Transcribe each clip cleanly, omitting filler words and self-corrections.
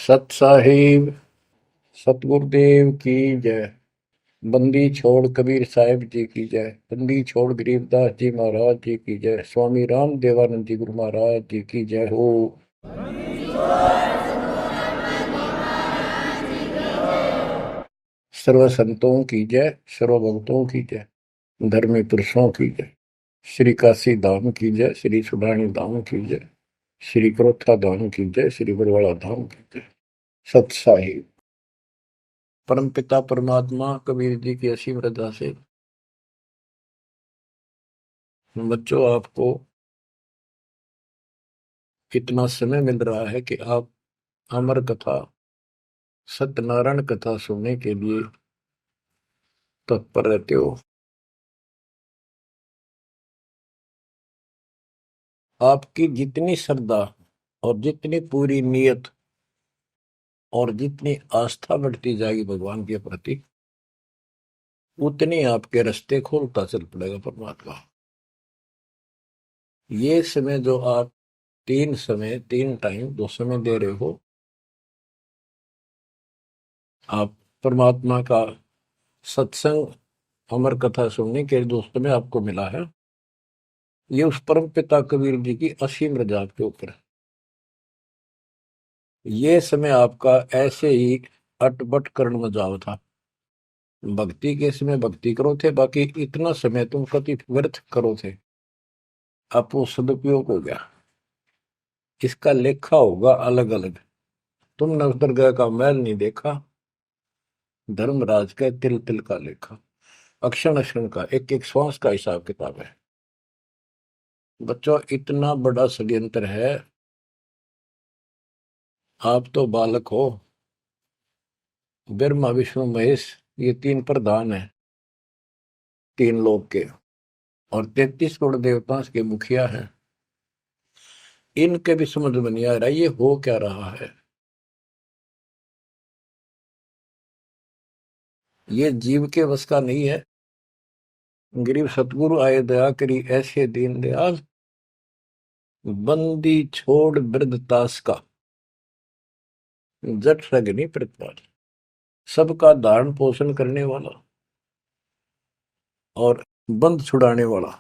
सत साहिब सतगुरुदेव की जय। बंदी छोड़ कबीर साहिब जी की जय। बंदी छोड़ गरीबदास जी महाराज जी की जय। स्वामी राम देवानंद जी गुरु महाराज जी की जय हो। सर्व संतों की जय, सर्व भक्तों की जय, धर्मी पुरुषों की जय। श्री काशी धाम की जय, श्री सुडानी धाम की जय, श्री क्रोथा धाम की जय, श्री बरवाड़ा धाम की जय। सत साहिब। परम पिता परमात्मा कबीर जी की असीम रजा से बच्चों आपको इतना समय मिल रहा है कि आप अमर कथा, सत्यनारायण कथा सुनने के लिए तत्पर रहते हो। आपकी जितनी श्रद्धा और जितनी पूरी नियत और जितनी आस्था बढ़ती जाएगी भगवान के प्रति, उतनी आपके रास्ते खोलता चल पड़ेगा परमात्मा। ये समय जो आप तीन टाइम दो समय दे रहे हो, आप परमात्मा का सत्संग अमर कथा सुनने के जो समय आपको मिला है, ये उस परम पिता कबीर जी की असीम रजा के ऊपर है। ये समय आपका ऐसे ही अटपट कर्ण में जाओ था। भक्ति के समय भक्ति करो थे, बाकी इतना समय तुम कति व्यर्थ करो थे, अब वो सदुपयोग हो गया। इसका लेखा होगा अलग अलग। तुमने उस दरगाह का मैल नहीं देखा, धर्मराज का तिल तिल का लेखा, अक्षण अक्षण का, एक एक श्वास का हिसाब किताब है। बच्चों, इतना बड़ा षड्यंत्र है। आप तो बालक हो। ब्रह्मा विष्णु महेश, ये तीन प्रधान है तीन लोक के, और 33 करोड़ देवता के मुखिया हैं। इनके भी समझ में नहीं आ रहा ये हो क्या रहा है। ये जीव के बस का नहीं है। गरीब सतगुरु आए दया करी ऐसे दीन दयाल, बंदी छोड़ वृद्धतास का, जट रगनी प्रतिपाल। सबका धारण पोषण करने वाला और बंद छुड़ाने वाला।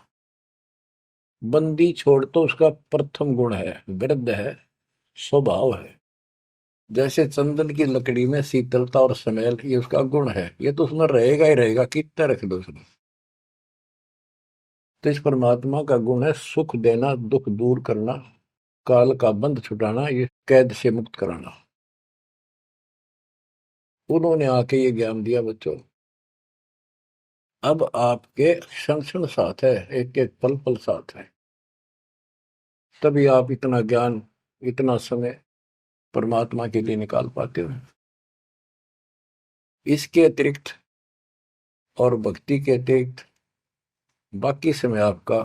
बंदी छोड़ तो उसका प्रथम गुण है, वृद्ध है, स्वभाव है। जैसे चंदन की लकड़ी में शीतलता और स्मेल, ये उसका गुण है। ये तो उसमें रहेगा ही रहेगा, कितना रख दो उसमें। तो इस परमात्मा का गुण है सुख देना, दुख दूर करना, काल का बंध छुटाना, ये कैद से मुक्त कराना। उन्होंने आके ये ज्ञान दिया बच्चों। अब आपके क्षण क्षण साथ है, एक एक पल पल साथ है। तभी आप इतना ज्ञान, इतना समय परमात्मा के लिए निकाल पाते हो। इसके अतिरिक्त और भक्ति के अतिरिक्त बाकी समय आपका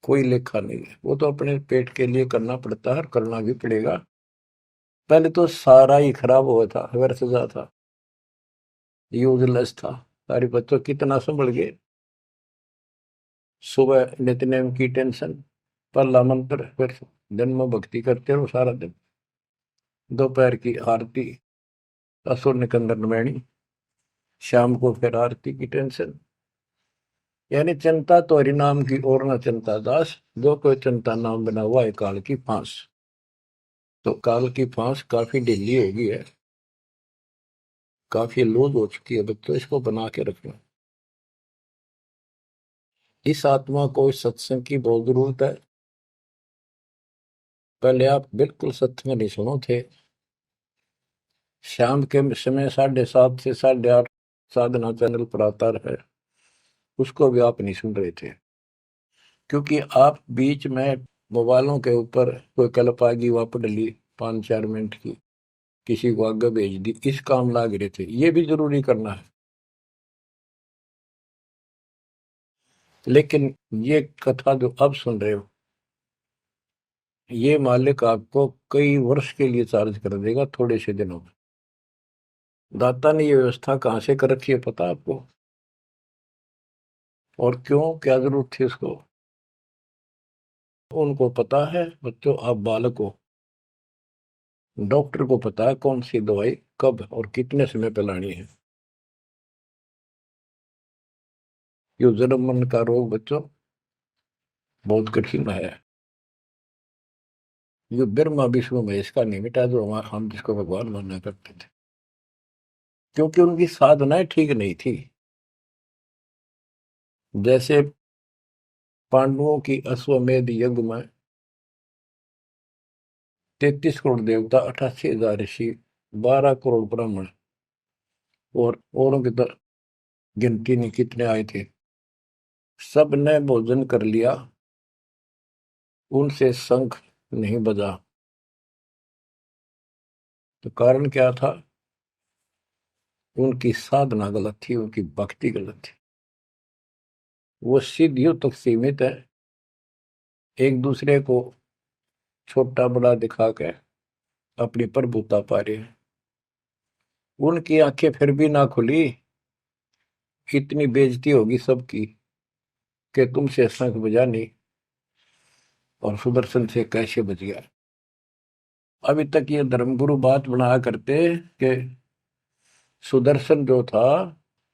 कोई लेखा नहीं है। वो तो अपने पेट के लिए करना पड़ता है, करना भी पड़ेगा। पहले तो सारा ही खराब हुआ था, व्यर्थ जा था, यूजलेस था। सारे बच्चों कितना संभल गए। सुबह नित्यनेम की टेंशन, पहला मंत्र, फिर जन्म भक्ति करते रहो सारा दिन, दोपहर की आरती, असुर निकंदन नमैनी, शाम को फिर आरती की टेंशन। यानी चिंता तो हरिनाम की और न चिंता दास, जो कोई चिंता नाम बना हुआ है काल की फांस। तो काल की फांस काफी ढीली हो गई है, काफी लूज हो चुकी है बच्चों, इसको बना के रखना। इस आत्मा को इस सत्संग की बहुत जरूरत है। पहले आप बिल्कुल सत्संग नहीं सुनो थे। शाम के समय 7:30 से 8:30 साधना चैनल पर आता है, उसको भी आप नहीं सुन रहे थे, क्योंकि आप बीच में मोबाइलों के ऊपर कोई कल्प आ गई, वापस डली 5-4 मिनट की, किसी को आगे भेज दी, इस काम लाग रहे थे। ये भी जरूरी करना है, लेकिन ये कथा जो अब सुन रहे हो, ये मालिक आपको कई वर्ष के लिए चार्ज कर देगा थोड़े से दिनों में। दाता ने ये व्यवस्था कहां से कर रखी है पता आपको? और क्यों, क्या जरूरत थी उसको? उनको पता है बच्चों, आप बालक हो, डॉक्टर को पता है कौन सी दवाई कब और कितने समय पे लानी है। ये जन्म मन का रोग बच्चों बहुत कठिन है। ये ब्रह्मा विष्णु महेश का नहीं मिटा जो हम जिसको भगवान माना करते थे, क्योंकि उनकी साधनाएं ठीक नहीं थी। जैसे पांडवों की अश्वमेध यज्ञ में 33 करोड़ देवता, 88,000 ऋषि, 12 करोड़ ब्राह्मण और औरों की तो गिनती नहीं कितने आए थे, सब ने भोजन कर लिया, उनसे शंख नहीं बजा। तो कारण क्या था? उनकी साधना गलत थी, उनकी भक्ति गलत थी। वो सिद्धियों तक सीमित है, एक दूसरे को छोटा बड़ा दिखा के अपनी प्रभुता पा रहे हैं। उनकी आंखें फिर भी ना खुली, इतनी बेइज्जती होगी सबकी कि तुमसे शंख बजा नहीं और सुदर्शन से कैसे बच गया। अभी तक ये धर्मगुरु बात बनाया करते कि सुदर्शन जो था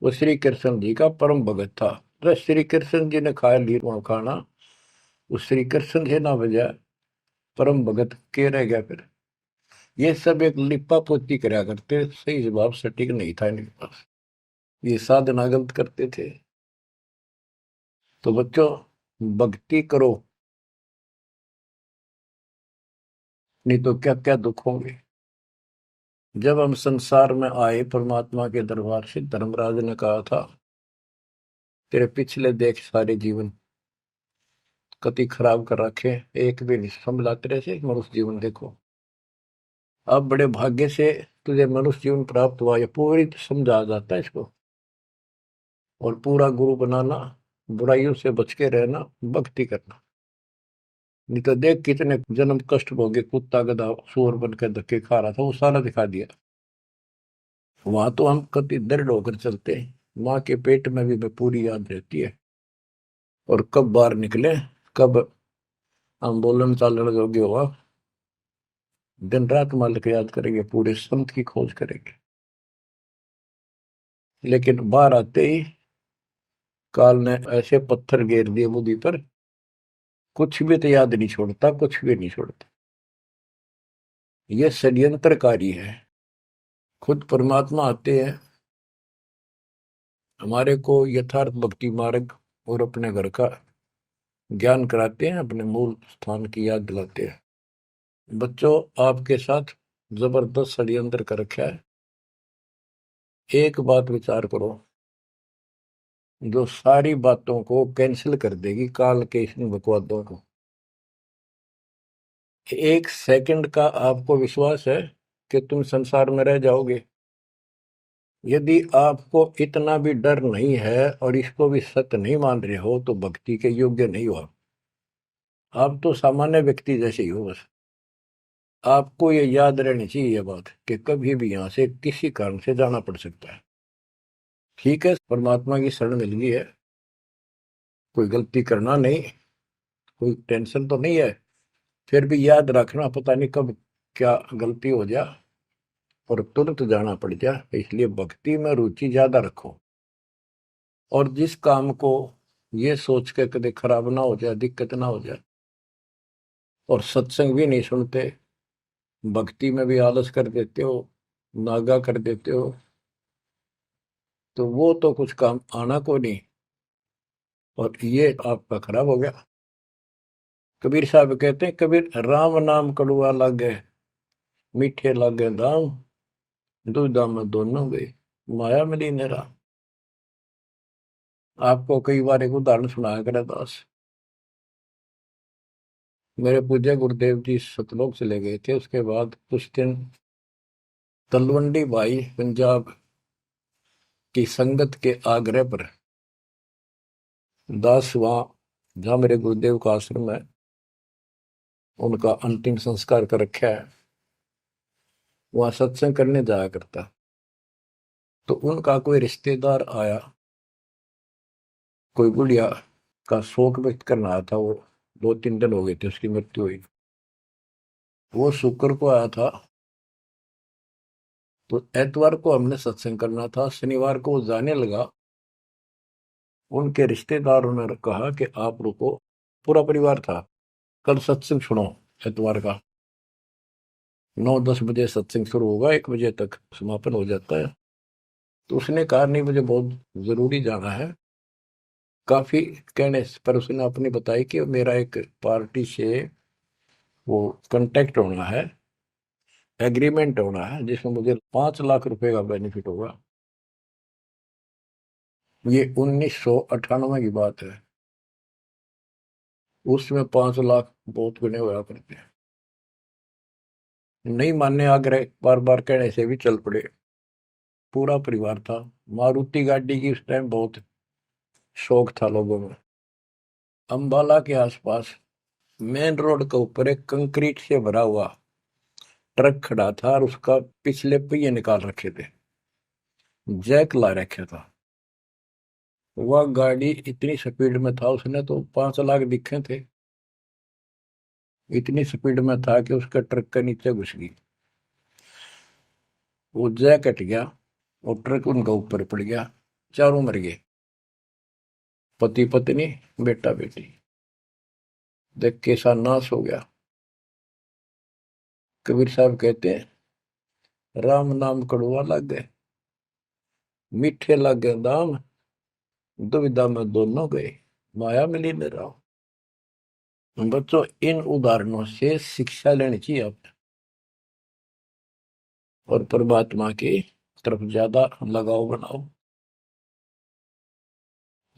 वो श्री कृष्ण जी का परम भगत था। तो श्री कृष्ण जी ने खाया ली खाना, उस श्री कृष्ण से ना बजा, परम भगत के रह गया फिर। ये सब एक लिपा पोती कराया करते, सही जवाब सटीक नहीं था इनके पास, ये साधना गलत करते थे। तो बच्चों भक्ति करो, नहीं तो क्या क्या दुख होंगे। जब हम संसार में आए परमात्मा के दरबार से, धर्मराज ने कहा था तेरे पिछले देख सारे जीवन कति खराब कर रखे, एक भी नहीं संभला तेरे से, मनुष्य जीवन देखो। अब बड़े भाग्य से तुझे मनुष्य जीवन प्राप्त हुआ, ये पूरी समझा जाता है इसको। और पूरा गुरु बनाना, बुराइयों से बच के रहना, भक्ति करना। नहीं तो देख कितने जन्म कष्ट भोगे, कुत्ता गधा सूअर बन के धक्के खा रहा था, वो सारा दिखा दिया। वहां तो हम कति दृढ़ होकर चलते हैं, माँ के पेट में भी मैं पूरी याद रहती है। और कब बाहर निकले, कब हम बोलन चालन योग्य हुआ, दिन रात मालिक याद करेंगे, पूरे संत की खोज करेंगे। लेकिन बाहर आते ही काल ने ऐसे पत्थर घेर दिए बुद्धि पर, कुछ भी तो याद नहीं छोड़ता, कुछ भी नहीं छोड़ता। ये षड्यंत्रकारी है। खुद परमात्मा आते हैं, हमारे को यथार्थ भक्ति मार्ग और अपने घर का ज्ञान कराते हैं, अपने मूल स्थान की याद दिलाते हैं। बच्चों आपके साथ जबरदस्त षड्यंत्र कर रखा है। एक बात विचार करो, जो सारी बातों को कैंसिल कर देगी, काल के इन बकवादों को। एक सेकंड का आपको विश्वास है कि तुम संसार में रह जाओगे? यदि आपको इतना भी डर नहीं है और इसको भी सत्य नहीं मान रहे हो, तो भक्ति के योग्य नहीं हो आप तो सामान्य व्यक्ति जैसे ही हो बस। आपको ये याद रहनी चाहिए ये बात कि कभी भी यहां से किसी कारण से जाना पड़ सकता है। ठीक है, परमात्मा की शरण मिल गई है, कोई गलती करना नहीं, कोई टेंशन तो नहीं है। फिर भी याद रखना, पता नहीं कब क्या गलती हो जाए और तुरंत जाना पड़ जाए। इसलिए भक्ति में रुचि ज्यादा रखो, और जिस काम को ये सोच के कभी खराब ना हो जाए, दिक्कत ना हो जाए, और सत्संग भी नहीं सुनते, भक्ति में भी आलस कर देते हो, नागा कर देते हो, तो वो तो कुछ काम आना को नहीं, और ये आपका खराब हो गया। कबीर साहब कहते हैं, कबीर राम नाम कड़ुआ लागे, मीठे लागे दाम, दुविधा में दोनों गए, माया मिली नेरा। आपको कई बार एक उदाहरण सुनाया करे दास। मेरे पूज्य गुरुदेव जी सतलोक चले गए थे, उसके बाद कुछ दिन तलवंडी भाई पंजाब की संगत के आग्रह पर दास वहां, जहां मेरे गुरुदेव का आश्रम है, उनका अंतिम संस्कार कर रखा है, वहां सत्संग करने जाया करता। तो उनका कोई रिश्तेदार आया, कोई बुढ़िया का शोक व्यक्त करना आया था। वो 2-3 दिन हो गए थे उसकी मृत्यु हुई। वो शुक्र को आया था, तो एतवार को हमने सत्संग करना था, शनिवार को वो जाने लगा। उनके रिश्तेदारों ने कहा कि आप रुको, पूरा परिवार था, कल सत्संग सुनो एतवार का। 9-10 बजे सत्संग शुरू होगा, 1 बजे तक समापन हो जाता है। तो उसने कहा नहीं, मुझे बहुत जरूरी जाना है। काफी कहने पर उसने अपनी बताई कि मेरा एक पार्टी से वो कांटेक्ट होना है, एग्रीमेंट होना है, जिसमें मुझे 5 लाख रुपए का बेनिफिट होगा। ये 1998 की बात है। उसमें 5 लाख बहुत गुने हुआ करते हैं। नहीं मानने आग्रह बार बार कहने से भी चल पड़े। पूरा परिवार था। मारुति गाड़ी की उस टाइम बहुत शौक था लोगों में। अंबाला के आसपास मेन रोड के ऊपर एक कंक्रीट से भरा हुआ ट्रक खड़ा था और उसका पिछले पहिए निकाल रखे थे, जैक ला रखा था। वह गाड़ी इतनी स्पीड में था, उसने तो 5 लाख दिखे थे। इतनी स्पीड में था कि उसका ट्रक के नीचे घुस गई। वो जैक कट गया और ट्रक उनका ऊपर पड़ गया। चारों मर गए, पति पत्नी बेटा बेटी। देख कैसा नाश हो गया। कबीर साहब कहते हैं, राम नाम कड़वा लग गए, मीठे लग गए दाम, दुविधा में दोनों गए, माया मिली न राम। बच्चों, इन उदाहरणों से शिक्षा लेनी चाहिए आप, और परमात्मा की तरफ ज्यादा लगाव बनाओ।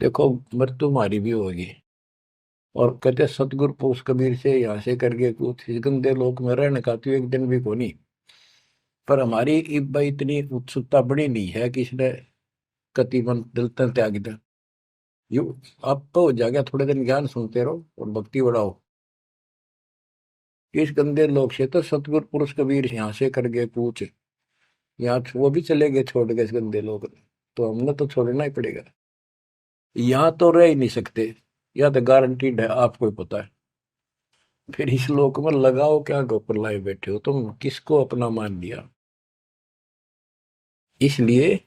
देखो, मृत्यु हमारी भी होगी। और कहते सतगुरु पुरुष कबीर से यहाँ से करके कुछ इस गंदे लोक में रहने का तो एक दिन भी को नहीं। पर हमारी इब्बा इतनी उत्सुकता बड़ी नहीं है कि इसने कति मन दिल तन त्याग दे। यू आप तो हो जाएगा, थोड़े दिन ज्ञान सुनते रहो और भक्ति बढ़ाओ। इस गंदे लोग से तो सतगुरु पुरुष कबीर यहाँ से करके पूछ, यहाँ वो भी चले गए छोड़ के इस गंदे लोग। तो हमने तो छोड़ना ही पड़ेगा। यहाँ तो रह ही नहीं सकते, या तो गारंटीड है, आपको ही पता है। फिर इस लोक में लगाओ क्या, गोपर लाए बैठे हो तुम, किसको अपना मान लिया। इसलिए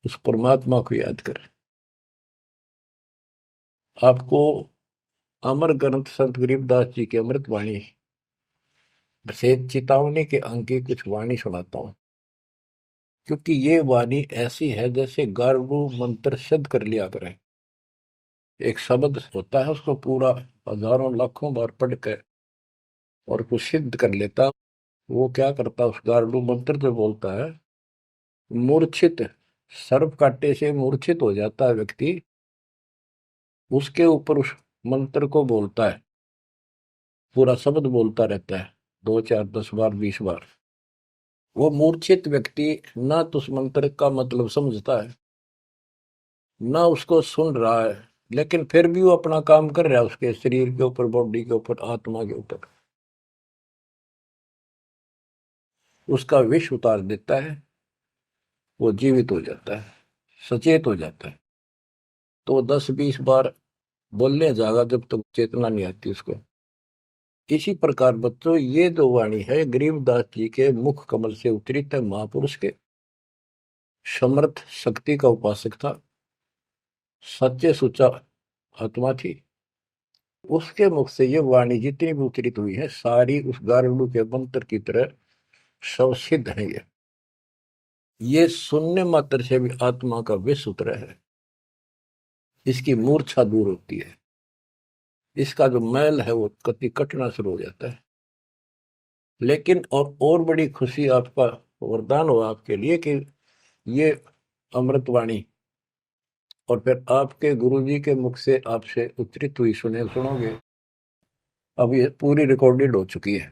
उस परमात्मा को याद कर। आपको अमर ग्रंथ संत गरीबदास जी की अमृत वाणी से चेतावनी के अंक की कुछ वाणी सुनाता हूं। क्योंकि ये वाणी ऐसी है जैसे गारगू मंत्र सिद्ध कर लिया करें। एक शब्द होता है, उसको पूरा हजारों लाखों बार पढ़ कर और कुछ सिद्ध कर लेता। वो क्या करता, उस गारडू मंत्र जो बोलता है, मूर्छित सर्प काटे से मूर्छित हो जाता है व्यक्ति, उसके ऊपर उस मंत्र को बोलता है, पूरा शब्द बोलता रहता है, 2 4 10 बार 20 बार। वो मूर्छित व्यक्ति ना तो उस मंत्र का मतलब समझता है, ना उसको सुन रहा है, लेकिन फिर भी वो अपना काम कर रहा है, उसके शरीर के ऊपर, बॉडी के ऊपर, आत्मा के ऊपर। उसका विष उतार देता है, वो जीवित हो जाता है, सचेत हो जाता है। तो 10 20 बार बोलने जाएगा जब तक चेतना नहीं आती उसको। इसी प्रकार बच्चों, ये जो वाणी है गरीबदास जी के मुख कमल से उतरी था। महापुरुष के समर्थ शक्ति का उपासक था, सच्चे सुचा आत्मा थी। उसके मुख से ये वाणी जितनी भी उतरित हुई है, सारी उस गारुड़ के मंत्र की तरह सब सिद्ध है। ये सुनने मात्र से भी आत्मा का विष उतरा है, इसकी मूर्छा दूर होती है, इसका जो मैल है वो कति कटना शुरू हो जाता है। लेकिन और बड़ी खुशी आपका वरदान हो आपके लिए कि ये अमृतवाणी और फिर आपके गुरुजी के मुख से आपसे उच्चरित हुई सुनोगे। अब ये पूरी रिकॉर्डेड हो चुकी है,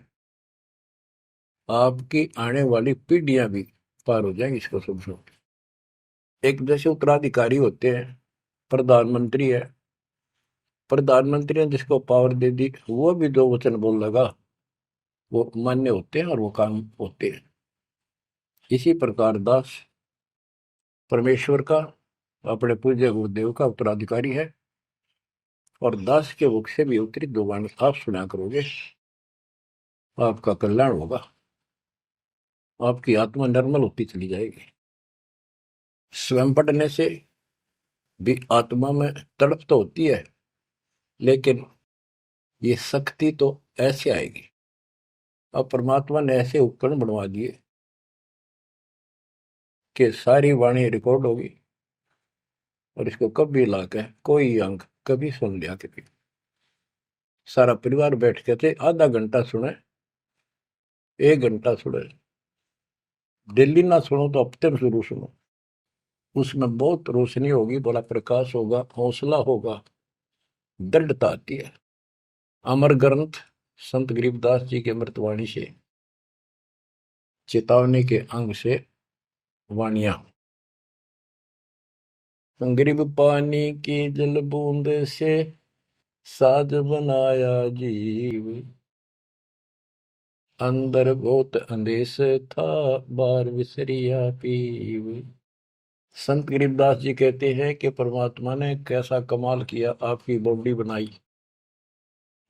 आपकी आने वाली पीढ़ियां भी पार हो जाएंगी इसको सुन सुन। एक जैसे उत्तराधिकारी होते हैं, प्रधानमंत्री है, प्रधानमंत्री ने जिसको पावर दे दी, वो भी जो वचन बोल लगा वो मान्य होते हैं और वो काम होते हैं। इसी प्रकार दास परमेश्वर का, अपने पूज्य गुरुदेव का उत्तराधिकारी है, और दास के मुख से भी उत्तरित दो वाणी आप सुना करोगे, आपका कल्याण होगा। आपकी आत्मा निर्मल होती चली जाएगी। स्वयं पढ़ने से भी आत्मा में तड़प तो होती है, लेकिन ये शक्ति तो ऐसे आएगी। अब परमात्मा ने ऐसे उपकरण बनवा दिए कि सारी वाणी रिकॉर्ड होगी, और इसको कभी लाके कोई अंग कभी सुन लिया कभी, सारा परिवार बैठ के थे, आधा घंटा सुने, 1 घंटा सुने, डेली ना सुनो तो हफ्ते में जरूर सुनो। उसमें बहुत रोशनी होगी, बड़ा प्रकाश होगा, हौसला होगा, दृढ़ता आती है। अमर ग्रंथ संत गरीबदास जी के अमृतवाणी से, चेतावनी के अंग से वाणियां। गरीब पानी की जल बूंद से साज बनाया जीव, अंदर बहुत अंदेश था, बार विसरिया पीव। संत गरीबदास जी कहते हैं कि परमात्मा ने कैसा कमाल किया, आपकी बॉडी बनाई,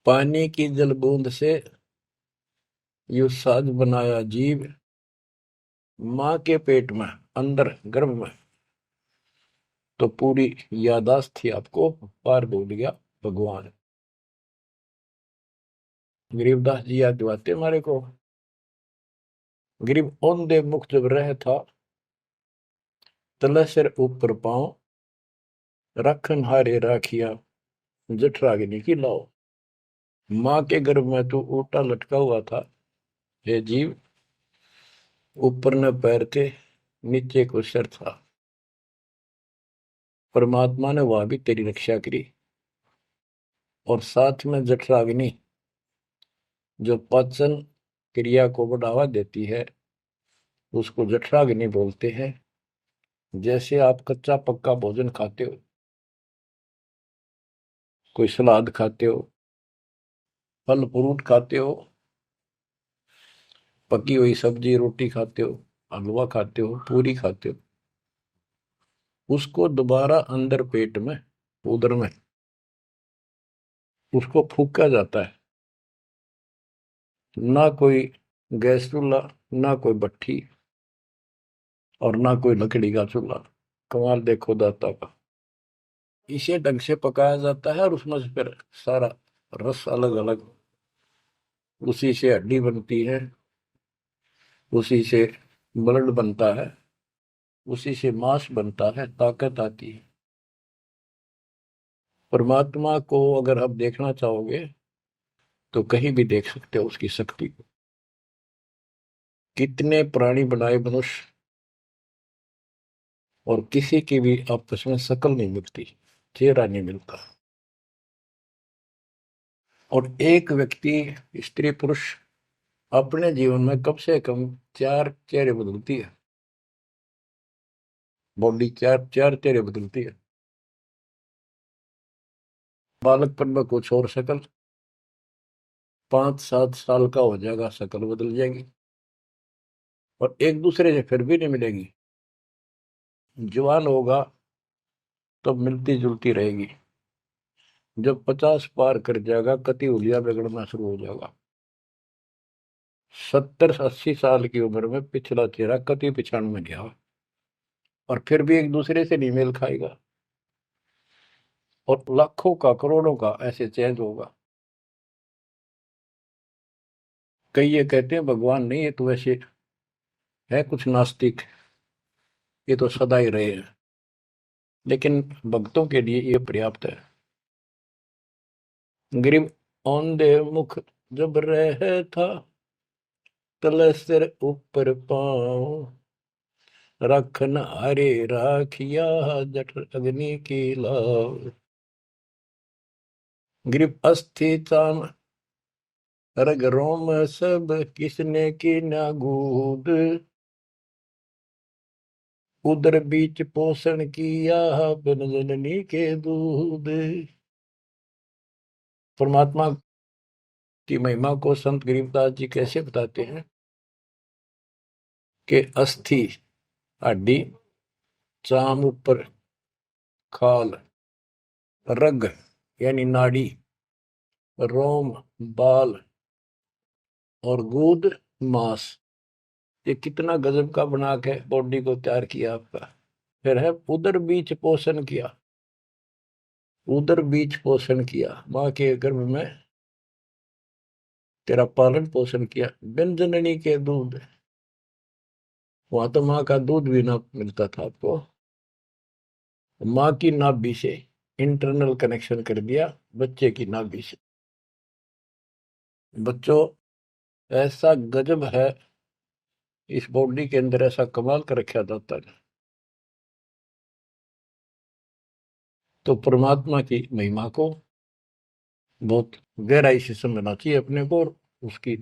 पानी की जल बूंद से यू साज बनाया जीव, माँ के पेट में अंदर गर्भ में तो पूरी यादाश्त थी आपको, पार बोल गया भगवान। गरीबदास जी याद दिवाते हमारे को। गरीब औंधे मुख जब रह था, तले सिर ऊपर पांव, रखन हारे राखिया, जठराग्नि की लाओ। माँ के गर्भ में तू उल्टा लटका हुआ था हे जीव, ऊपर न पैर थे, नीचे को सिर था। परमात्मा ने वह भी तेरी रक्षा करी, और साथ में जठराग्नि जो पाचन क्रिया को बढ़ावा देती है, उसको जठराग्नि बोलते हैं। जैसे आप कच्चा पक्का भोजन खाते हो, कोई सलाद खाते हो, फल फ्रूट खाते हो, पकी हुई सब्जी रोटी खाते हो, हलवा खाते हो, पूरी खाते हो, उसको दोबारा अंदर पेट में, उदर में उसको फूका जाता है। ना कोई गैस चूल्हा, ना कोई भट्ठी, और ना कोई लकड़ी का चूल्हा। कमाल देखो दाता का। इसे ढंग से पकाया जाता है, और उसमें से फिर सारा रस अलग अलग, उसी से हड्डी बनती है, उसी से ब्लड बनता है, उसी से मांस बनता है, ताकत आती है। परमात्मा को अगर आप देखना चाहोगे तो कहीं भी देख सकते हो उसकी शक्ति को। कितने प्राणी बनाए मनुष्य, और किसी की भी आपस में शकल नहीं मिलती, चेहरा नहीं मिलता। और एक व्यक्ति, स्त्री पुरुष, अपने जीवन में कम से कम 4 चेहरे बदलती है। बॉडी 4 चेहरे बदलती है। बालकपन में कुछ और शकल, 5-7 साल का हो जाएगा शकल बदल जाएगी, और एक दूसरे से फिर भी नहीं मिलेगी। जवान होगा तो मिलती जुलती रहेगी, जब 50 पार कर जाएगा कति उलिया बिगड़ना शुरू हो जाएगा। 70-80 साल की उम्र में पिछला चेहरा कति पिछाड़ में गया, और फिर भी एक दूसरे से नहीं मेल खाएगा, और लाखों का करोड़ों का ऐसे चेंज होगा। कई ये कहते हैं भगवान नहीं, ये तो वैसे है कुछ नास्तिक, ये तो सदा ही रहे हैं, लेकिन भक्तों के लिए ये पर्याप्त है। गरीब औंधे मुख जब रह था, तले सिर ऊपर पांव, रखन हरे राखिया, जठर अग्नि की लाव। गरीब अस्थि चाम रग रोम सब, किसने की ना गूद, उदर बीच पोषण किया, बिन जननी के दूध। परमात्मा की महिमा को संत गरीबदास जी कैसे बताते हैं कि अस्थि हड्डी, चाम ऊपर खाल, रग यानी नाड़ी, रोम बाल, और गूद मांस, ये कितना गजब का बना के बॉडी को तैयार किया आपका। फिर है उदर बीच पोषण किया, उदर बीच पोषण किया, माँ के गर्भ में तेरा पालन पोषण किया। बिन जननी के दूध, वहां तो माँ का दूध भी ना मिलता था आपको। माँ की नाभि से इंटरनल कनेक्शन कर दिया बच्चे की नाभि से। बच्चों, ऐसा गजब है इस बॉडी के अंदर, ऐसा कमाल कर रखा जाता है। तो परमात्मा की महिमा को बहुत गहराई से समझना चाहिए अपने को, और उसकी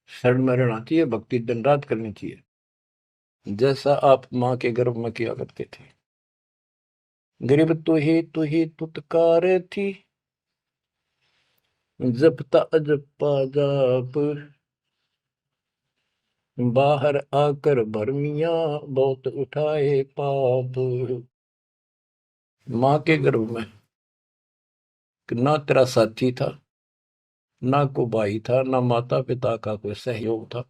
शरण में रहना चाहिए, भक्ति दिन रात करनी चाहिए, जैसा आप माँ के गर्भ में किया करते थे। गरीब तू ही तुतकार थी, जपता अजपा जाप, बाहर आकर भरमिया बहुत उठाए पाप। माँ के गर्भ में ना तेरा साथी था, ना को भाई था, ना माता पिता का कोई सहयोग था,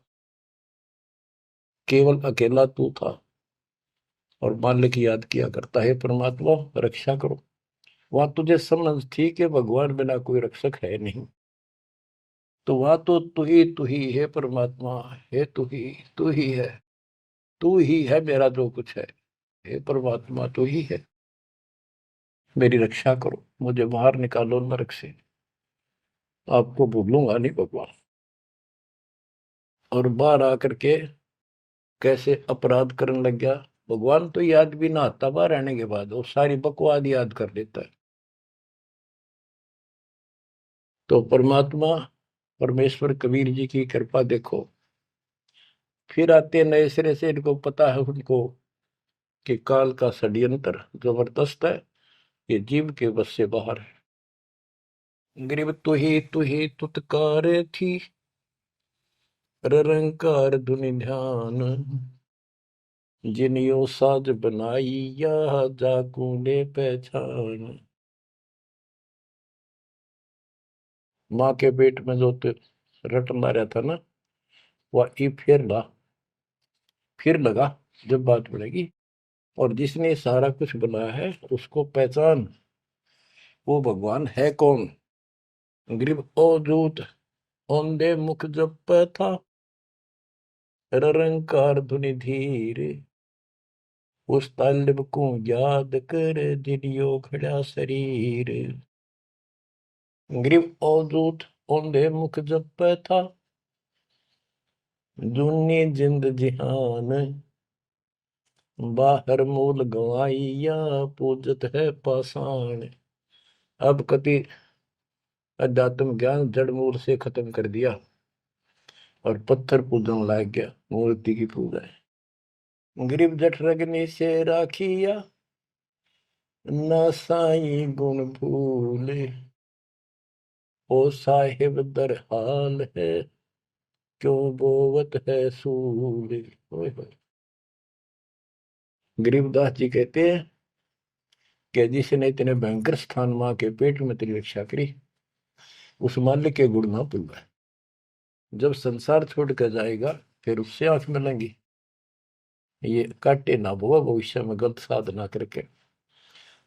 केवल अकेला तू था। और मालिक याद किया करता है, परमात्मा रक्षा करो। वहां तुझे समझ थी कि भगवान बिना कोई रक्षक है नहीं, तो वहां तो तू ही है परमात्मा, है तू ही है, तू ही है मेरा जो कुछ है। हे परमात्मा तू ही है, मेरी रक्षा करो, मुझे बाहर निकालो नरक से, आपको भूलूंगा नहीं भगवान। और बाहर आकर के कैसे अपराध करने लग गया। भगवान तो याद भी ना आता बाहर रहने के बाद, वो सारी बकवाद याद कर लेता है। तो परमात्मा परमेश्वर कबीर जी की कृपा देखो, फिर आते नए सिरे से, इनको पता है उनको कि काल का षड्यंत्र जबरदस्त है, ये जीव के बस से बाहर है। गरीब तू ही तुतकार थी, रंकार धुनि ध्यान, जिनियो साज बनाई या जाकू ने पहचान। माँ के पेट में जो रटना रहता ना, वह ई फिर लगा जब बात बढ़ेगी। और जिसने सारा कुछ बनाया है उसको पहचान, वो भगवान है कौन। गरीब अवधूत औंधे मुख जप था, रंकार धुनि धीर, उस तालिब को याद कर दिलियो खड़ा शरीर। गरीब अवधूत औंधे मुख जप था, दुनी जिंद जिहान, बाहर मूल गवाइया पूजत है पाषाण। अब कति अध्यात्म ज्ञान जड़ मूल से खत्म कर दिया और पत्थर पूजन लाग गया, मूर्ति की पूजा है। गरीब जठ रगनी से राखिया, ना साई गुण भूले, ओ साहिब दर हाल है, क्यों बोवत है सूले। गरीबदास जी कहते हैं कि जिसने इतने भयंकर स्थान मां के पेट में तेरी रक्षा करी, उस मालिक के गुण ना भूलना। जब संसार छोड़ कर जाएगा फिर उससे आंख मिलेंगी, ये काटे ना बुआ भविष्य में गलत साधना करके।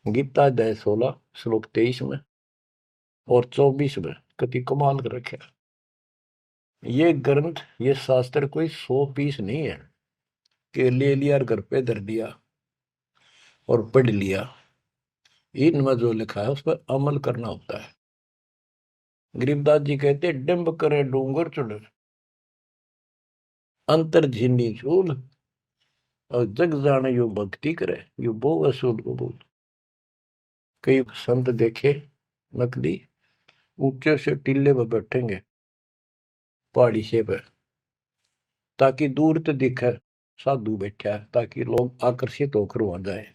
गीता अध्याय 16 श्लोक 23 में और 24 में कति कमाल कर रखे। ये ग्रंथ, ये शास्त्र कोई 100 पीस नहीं है कि ले लिया और घर पे धर दिया और पढ़ लिया। इनमें जो लिखा है उस पर अमल करना होता है। गरीबदास जी कहते डिंब करे डूंगर चुड़, अंतर झिन्नी झूल, और जग जाने यो भक्ति करे, यो बो असूल कबूल। कई संत देखे नकली ऊंचे से टीले पर बैठेंगे पहाड़ी से पर, ताकि दूर तो दिखे साधु बैठा है, ताकि लोग आकर्षित होकर वहां जाए।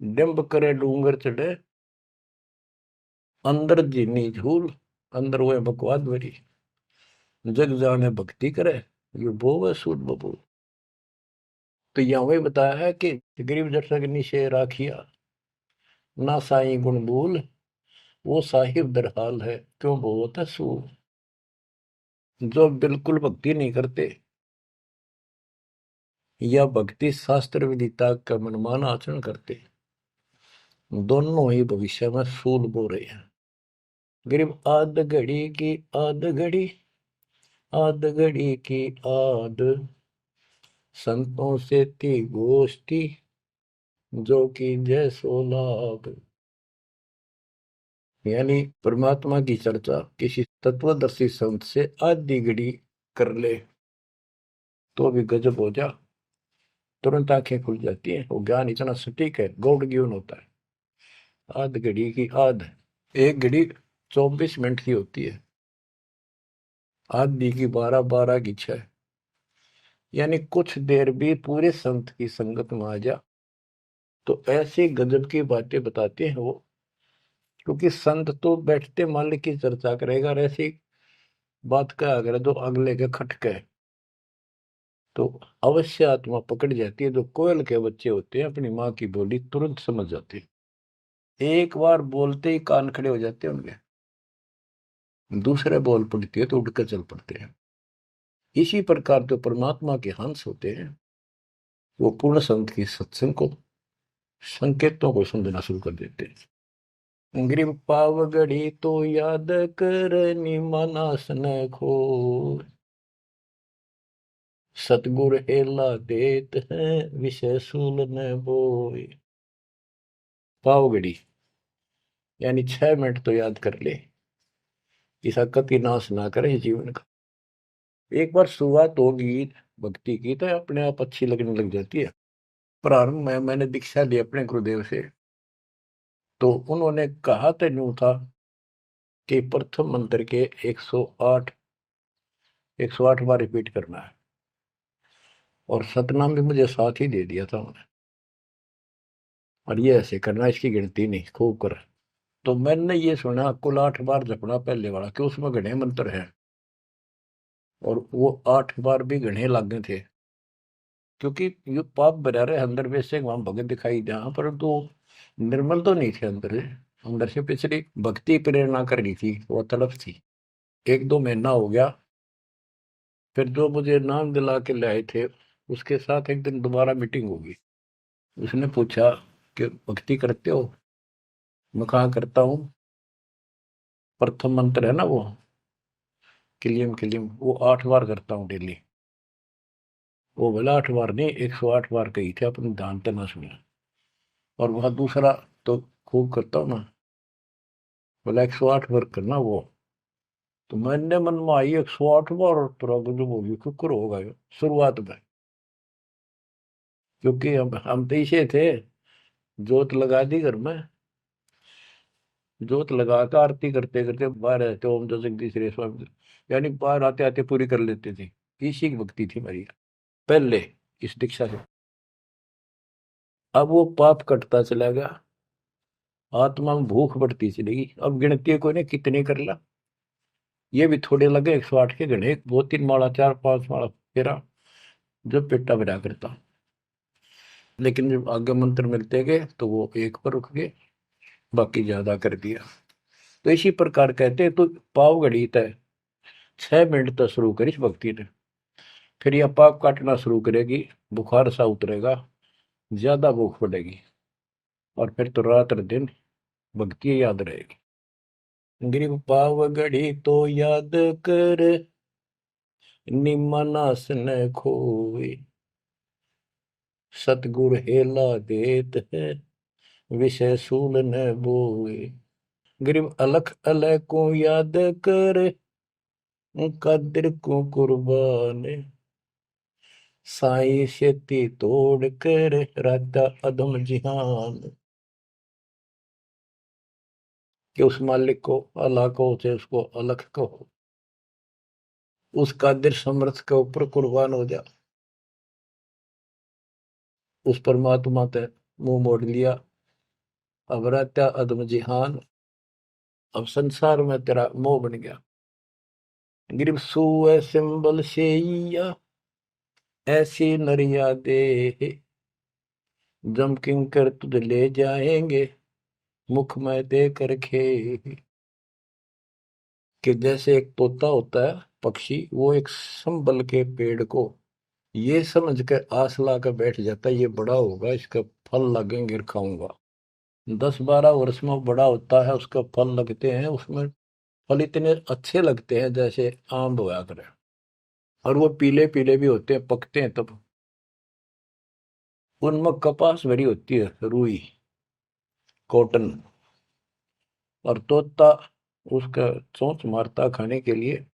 डिंब करे डूंगर चढ़े, अंदर जीनी झूल, अंदर वो बकवाद भरी, जग जाने भक्ति करे, ये बोवे सूद बबूल। तो यहाँ वही बताया है कि गरीब जट अग्नि से राखिया, ना साई गुण भूल, वो साहिब दरहाल है, क्यों बोवत है सूल। जो बिल्कुल भक्ति नहीं करते या भक्ति शास्त्र विदिता का मनमान आचरण करते, दोनों ही भविष्य में सूल बो रहे हैं। गरीब आध घड़ी की आध घड़ी, आध घड़ी की आध, संतों से थी गोष्ठी, जो कि जय सो लाभ। यानी परमात्मा की चर्चा किसी तत्वदर्शी संत से आधी घड़ी कर ले तो भी गजब हो जा, तुरंत आंखें खुल जाती हैं। वो ज्ञान इतना सटीक है, गॉड गिवन होता है। आध घड़ी की आध, एक घड़ी 24 मिनट की होती है, आधी की 12, 12 की 6। यानी कुछ देर भी पूरे संत की संगत में आ जा तो ऐसी गजब की बातें बताते हैं वो। क्योंकि संत तो बैठते मालिक की चर्चा करेगा, और ऐसी बात का अगर तो अगले के खटके तो अवश्य आत्मा पकड़ जाती है। जो कोयल के बच्चे होते हैं अपनी माँ की बोली तुरंत समझ जाते हैं, एक बार बोलते ही कान खड़े हो जाते हैं उनके। दूसरे बोल पड़ती है तो उठकर चल पड़ते हैं। इसी प्रकार जो परमात्मा के हंस होते हैं वो पूर्ण संत की सत्संग को, संकेतों को समझना शुरू कर देते हैं। ग्रीव पावगढ़ी तो याद करनी मानस न खो, सतगुर हेला देत है विषय सूल न बोए। पावगढ़ी यानी 6 मिनट तो याद कर ले, ऐसा कति नाश ना करे जीवन का। एक बार शुरुआत होगी भक्ति की तो अपने आप अच्छी लगने लग जाती है। प्रारंभ में मैंने दीक्षा ली अपने गुरुदेव से, तो उन्होंने कहा तो यूं था कि प्रथम मंत्र के 108 बार रिपीट करना है, और सतनाम भी मुझे साथ ही दे दिया था उन्होंने, और ये ऐसे करना, इसकी गिनती नहीं, खूब कर। तो मैंने ये सुना कुल 8 बार जपना पहले वाला, कि उसमें घने मंत्र हैं, और वो 8 बार भी घने लागे थे। क्योंकि ये पाप भरा रहे अंदर वैसे वहां भगत दिखाई जहां, परंतु निर्मल तो नहीं थे अंदर से। अंदर से पिछली भक्ति प्रेरणा कर रही थी, वो तड़प थी। 1-2 महीना हो गया, फिर जो मुझे नाम दिला के लाए थे उसके साथ एक दिन दोबारा मीटिंग होगी। उसने पूछा कि भक्ति करते हो? मैं कहा करता हूँ। प्रथम मंत्र है ना वो किलियम किलियम, वो 8 बार करता हूँ डेली। वो बोला 8 बार नहीं, 108 बार कही थे, अपने ध्यान तो ना सुना। और वह दूसरा तो खूब करता हूँ ना, बोला 108 बार करना वो। तो मैंने मन में आई 108 बार, और तुरंत जो होगी कुकर होगा ये शुरुआत में। क्योंकि हम तो इसे थे, जोत लगा दी घर में, जोत लगा कर आरती करते करते बाहर रहते, ओम जो जगदीश रे स्वामी, यानी बाहर आते आते पूरी कर लेते थे। इसी की भक्ति थी मेरी पहले, इस दीक्षा से। अब वो पाप कटता चला गया, आत्मा में भूख बढ़ती चलेगी। अब गिनती को ने कितने कर ला, ये भी थोड़े लगे 108 के गणे, 2-3 माला 4-5 माला फेरा जब पेटा भरा करता। लेकिन जब आगे मंत्र मिलते गए तो वो एक पर रुक गए, बाकी ज्यादा कर दिया। तो इसी प्रकार कहते हैं, तो पाव घड़ी तय 6 मिनट तक शुरू करी इस भक्ति ने, फिर यह पाप काटना शुरू करेगी, बुखार सा उतरेगा, ज्यादा भूख पड़ेगी, और फिर तो रात दिन भक्ति याद रहेगी। ग्रीव पाव घड़ी तो याद कर निमनास न खोए, सतगुर हेला देत है विषय सूल न बोए। ग्रीव अलख अलय को याद कर कदर को कुर्बान, साई शेती तोड़ कर राता अदम जिहान। कि उस मालिक को अल्लाह को से उसको अलख कहो, उस कादिर समर्थ के ऊपर कुर्बान हो जा। उस परमात्मा ते मुंह मोड़ लिया, अब रहता अदम जिहान, अब संसार में तेरा मोह बन गया। गिरब सुए सिंबल शेया ऐसी नरिया दे, जम किंकर तुझ ले जाएंगे मुख में दे कर खे। कि जैसे एक तोता होता है पक्षी, वो एक संबल के पेड़ को ये समझ के आस ला कर बैठ जाता है ये बड़ा होगा, इसका फल लगेंगे खाऊंगा। 10-12 वर्ष में वो बड़ा होता है, उसका फल लगते हैं, उसमें फल इतने अच्छे लगते हैं जैसे आम होया करे, और वो पीले पीले भी होते हैं, पकते हैं तब। उनमें कपास भरी होती है, रुई, कॉटन, और तोता उसका चोंच मारता खाने के लिए,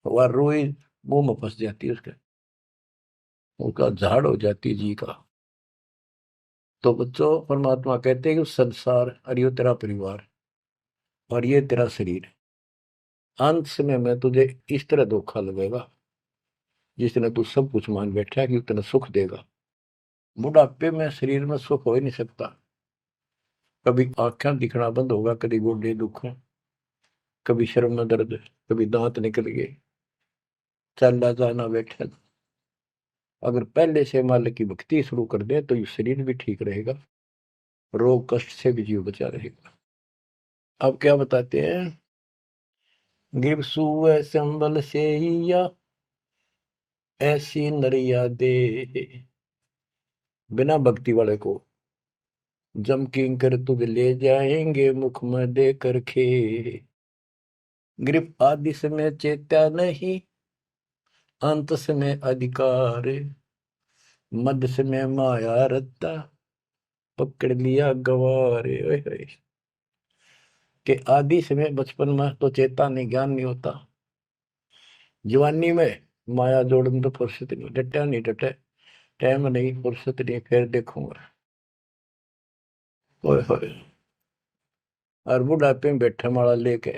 वह रुई मुंह में फंस जाती है उसके, उसका झाड़ हो जाती है जी का। तो बच्चों, परमात्मा कहते हैं कि संसार और ये तेरा परिवार और ये तेरा शरीर, अंत समय में तुझे इस तरह धोखा लगेगा जिसने तू सब कुछ मान बैठा है कि उतना सुख देगा। बुढ़ापे में शरीर में सुख हो ही नहीं सकता। कभी आंखें दिखना बंद होगा, कभी गोडे दुख, कभी शर्म में दर्द, कभी दांत निकल गए, चलना जाना बैठा। अगर पहले से मालिक की भक्ति शुरू कर दे तो ये शरीर भी ठीक रहेगा, रोग कष्ट से भी जीव बचा रहेगा। अब क्या बताते हैं, गिर सुअ संबल से या ऐसी नरिया दे, बिना भक्ति वाले को जम किंकर तुझ ले जाएंगे मुख में दे कर खे। ग्रिप आदि समय चेत्या नहीं, अंत समय अधिकार, मध्य समय माया रत्ता, पकड़ लिया गवारे। ओए होए। कि आदि समय बचपन में तो चेता नहीं, ज्ञान नहीं होता, जवानी में माया जोड़न तो फुर्सत नहीं, डटा नहीं डटे, टाइम नहीं, फुर्सत नहीं, फिर देखूंगा। ओए होए। और बुढ़ापे में बैठे माला लेके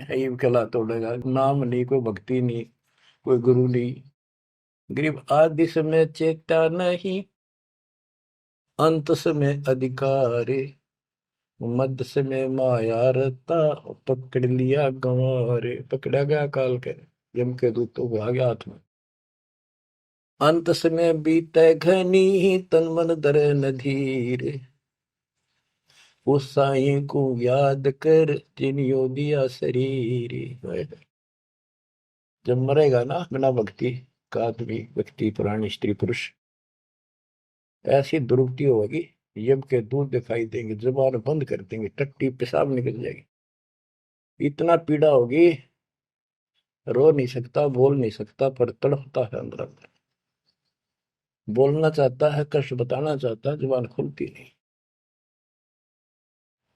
ये कला तोड़ेगा, नाम नहीं, कोई भक्ति नहीं, कोई गुरु नहीं। गरीब आदि समय चेता नहीं, अंत समय अधिकारी, मध्य समय माया रता, पकड़ लिया गंवारे। पकड़ा गया काल के, यम के दूतों को आ गया हाथ में। अंत समय बीते घनी, तन मन धरे न धीर, उस साईं को याद कर जिनियो दिया शरीर। जब मरेगा ना बिना भक्ति का आदमी, व्यक्ति, प्राणी, स्त्री, पुरुष, ऐसी दुर्गति होगी, यम के दूध दिखाई देंगे, जुबान बंद कर देंगे, टट्टी पेशाब निकल जाएगी, इतना पीड़ा होगी, रो नहीं सकता, बोल नहीं सकता, पर तड़पता है अंदर अंदर, बोलना चाहता है, कष्ट बताना चाहता है, जुबान खुलती नहीं।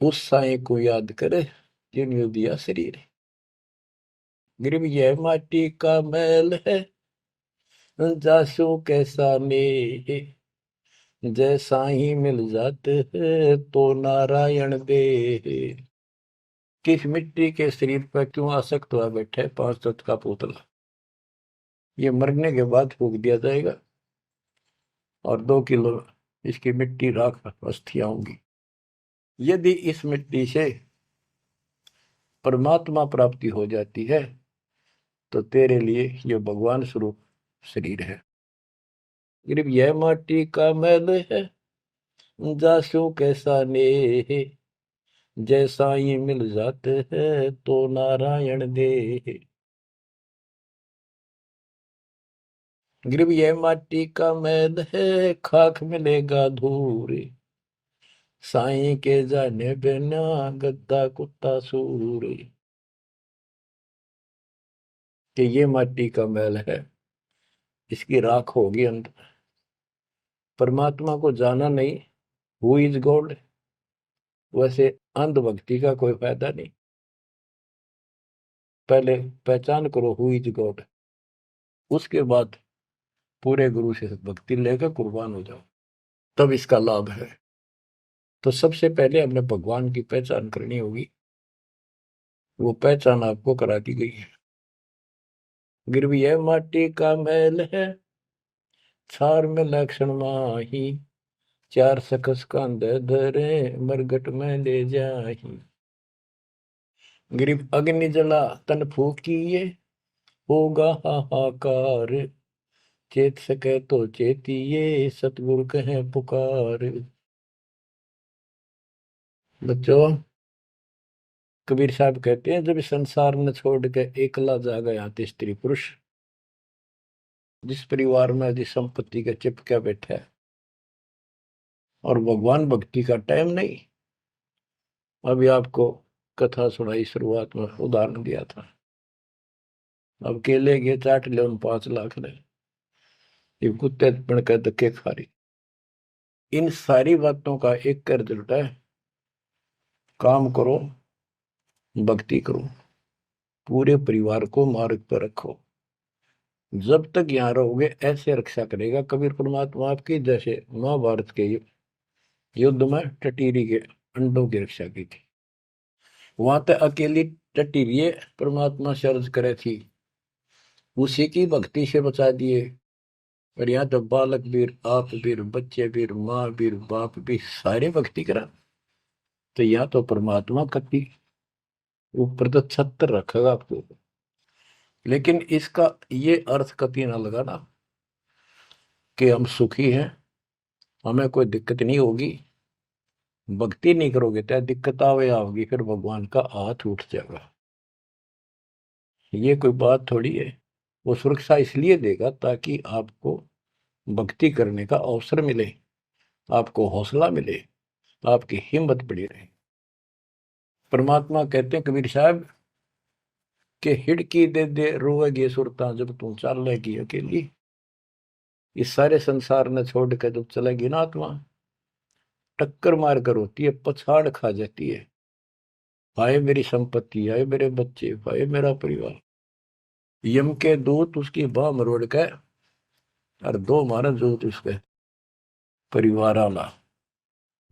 उस साईं को याद करे जिन्होंने दिया शरीर। गिरव यह माटी का मैल है, जासू कैसा ने, जैसा ही मिल जाते हैं तो नारायण दे। किस मिट्टी के शरीर पर क्यों आसक्त हुआ बैठे 5 तत्व का पुतला, ये मरने के बाद फूक दिया जाएगा और 2 किलो इसकी मिट्टी राख अस्थियां होंगी। यदि इस मिट्टी से परमात्मा प्राप्ति हो जाती है तो तेरे लिए ये भगवान स्वरूप शरीर है। सिर्फ यह माटी का मैल है, जासू कैसा ने, जैसा ही मिल जाते हैं तो नारायण दे। गिरव यह माटी का मैल है, खाक मिलेगा धूर, साईं के जाने बिना गद्दा कुत्ता सूर। कि ये माटी का मैल है, इसकी राख होगी अंत। परमात्मा को जाना नहीं, हु इज गॉड, वैसे अंधभक्ति का कोई फायदा नहीं। पहले पहचान करो हु इज गॉड, उसके बाद पूरे गुरु से भक्ति लेकर कुर्बान हो जाओ, तब इसका लाभ है। तो सबसे पहले हमने भगवान की पहचान करनी होगी, वो पहचान आपको करा दी गई है। गिरवी यह माटी का मैल है, छार में लक्षण माही, चार सकस कांधे धरे मरगट में ले जाही। गिरिव अग्नि जला तन फूकिए, होगा हाहाकार, चेत सके तो चेतिए, सतगुरु कहे पुकार। बच्चों, कबीर साहब कहते हैं जब संसार न छोड़ के एकला जा गया स्त्री पुरुष, जिस परिवार में जिस संपत्ति के चिपके बैठे है और भगवान भक्ति का टाइम नहीं। अभी आपको कथा सुनाई, शुरुआत में उदाहरण दिया था। अब केले के चाट ले, उन 5 लाख ने, ये कुत्ते बन कर धक्के खा रही। इन सारी बातों का एक कर रिजल्ट है, काम करो, भक्ति करो, पूरे परिवार को मार्ग पर रखो। जब तक यहाँ रहोगे ऐसे रक्षा करेगा कबीर परमात्मा आपकी, जैसे महाभारत के युद्ध में टटीरी के अंडों की रक्षा की थी। वहां तक अकेली टटीरी परमात्मा से अर्ज करे थी, उसी की भक्ति से बचा दिए। और यहाँ तो बालक वीर, आप वीर, बच्चे वीर, माँ वीर, बाप भी सारे भक्ति करा। तो यहाँ तो परमात्मा कति ऊपर तो छत्र रखेगा आपको। लेकिन इसका ये अर्थ कभी ना लगाना कि हम सुखी हैं, हमें कोई दिक्कत नहीं होगी। भक्ति नहीं करोगे तो दिक्कत आवे आओगी, फिर भगवान का हाथ उठ जाएगा। ये कोई बात थोड़ी है। वो सुरक्षा इसलिए देगा ताकि आपको भक्ति करने का अवसर मिले, आपको हौसला मिले, आपकी हिम्मत बड़ी रहे। परमात्मा कहते हैं कबीर साहब के हिड़की दे दे रोएगी सुरता, जब तू चलेगी अकेली। इस सारे संसार ने छोड़ कर जब चलेगी ना आत्मा, टक्कर मार कर होती है, पछाड़ खा जाती है। हाय मेरी संपत्ति, हाय मेरे बच्चे, हाय मेरा परिवार। यम के दूत उसकी बाह मरोड़ के और 2 मारा दूत उसके परिवार आला।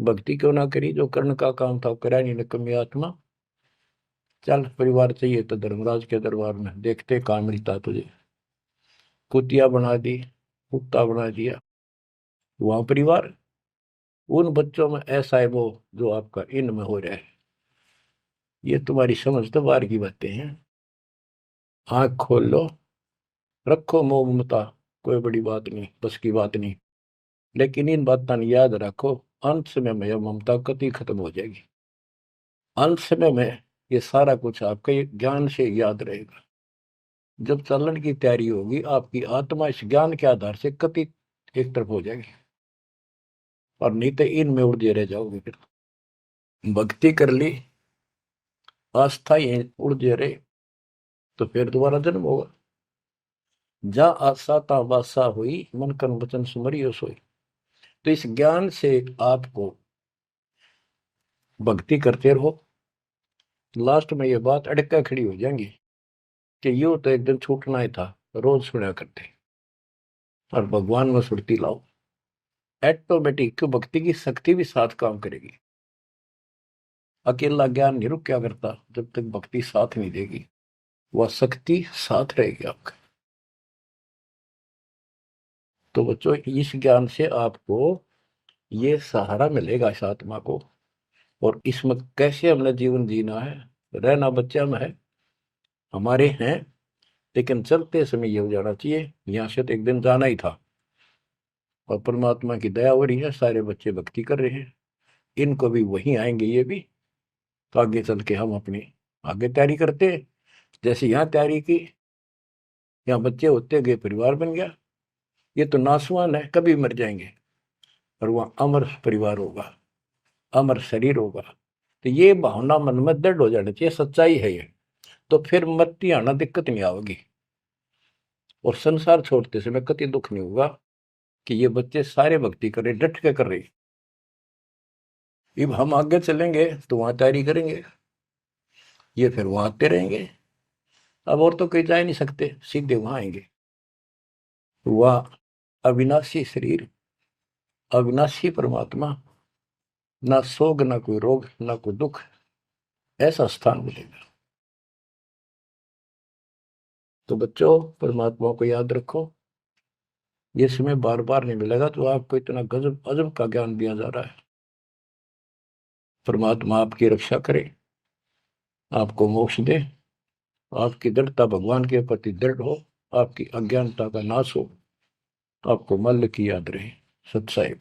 भक्ति क्यों ना करी, जो कर्ण का काम था करा नहीं निकम्मी आत्मा। चल परिवार चाहिए तो धर्मराज के दरबार में देखते कहाँ मिलता तुझे। कुतिया बना दी, कुत्ता बना दिया। वहां परिवार, उन बच्चों में ऐसा है वो जो आपका इनमें हो रहा है। ये तुम्हारी समझ तो बाहर की बातें हैं। आंख खोल लो, रखो मोह ममता, कोई बड़ी बात नहीं, बस की बात नहीं। लेकिन इन बातों याद रखो, अंत समय में यह ममता कति खत्म हो जाएगी। अंत समय में ये सारा कुछ आपके ज्ञान से याद रहेगा। जब चलन की तैयारी होगी, आपकी आत्मा इस ज्ञान के आधार से कति एक तरफ हो जाएगी, और नहीं तो इनमें उलझे रह जाओगे। फिर भक्ति कर ली, आस्था ये उलझे रहे, तो फिर दोबारा जन्म होगा। जा आशा ता वासा हुई, मन कर्म वचन सुमरियो सोई। तो इस ज्ञान से आपको भक्ति करते रहो। लास्ट में ये बात अड़का खड़ी हो जाएंगी कि यो तो एक दिन छूटना ही था, रोज सुना करते। और भगवान में सुरती लाओ, ऑटोमेटिक भक्ति की शक्ति भी साथ काम करेगी। अकेला ज्ञान नहीं रुक क्या करता, जब तक भक्ति साथ नहीं देगी, वह शक्ति साथ रहेगी आपका। तो बच्चों, इस ज्ञान से आपको ये सहारा मिलेगा इस आत्मा को। और इसमें कैसे हमने जीवन जीना है, रहना बच्चा में है, हमारे हैं, लेकिन चलते समय ये हो जाना चाहिए यहाँ से तो एक दिन जाना ही था। और परमात्मा की दया हो रही है, सारे बच्चे भक्ति कर रहे हैं, इनको भी वहीं आएंगे ये भी। तो आगे चल के हम अपनी आगे तैयारी करते हैं। जैसे यहाँ तैयारी की, यहाँ बच्चे होते गए, परिवार बन गया। ये तो नासवान है, कभी मर जाएंगे, और वहाँ अमर परिवार होगा, अमर शरीर होगा। तो ये भावना मन में दृढ़ हो जानी चाहिए, सच्चाई है ये। तो फिर मरती आना दिक्कत नहीं आवेगी, और संसार छोड़ते समय कति दुख नहीं होगा कि ये बच्चे सारे भक्ति कर रहे, डट के कर रहे। अब हम आगे चलेंगे तो वहां तैयारी करेंगे, ये फिर वहां आते रहेंगे। अब और तो कहीं जा नहीं सकते, सीधे वहां आएंगे। वह अविनाशी शरीर, अविनाशी परमात्मा, ना सोग, ना कोई रोग, ना कोई दुख, ऐसा स्थान मिलेगा। तो बच्चों, परमात्मा को याद रखो। ये समय बार बार नहीं मिलेगा, तो आपको इतना गजब अजब का ज्ञान दिया जा रहा है। परमात्मा आपकी रक्षा करे, आपको मोक्ष दे, आपकी दृढ़ता भगवान के प्रति दृढ़ हो, आपकी अज्ञानता का नाश हो, आपको मल्ल की याद रहे। सत साहिब।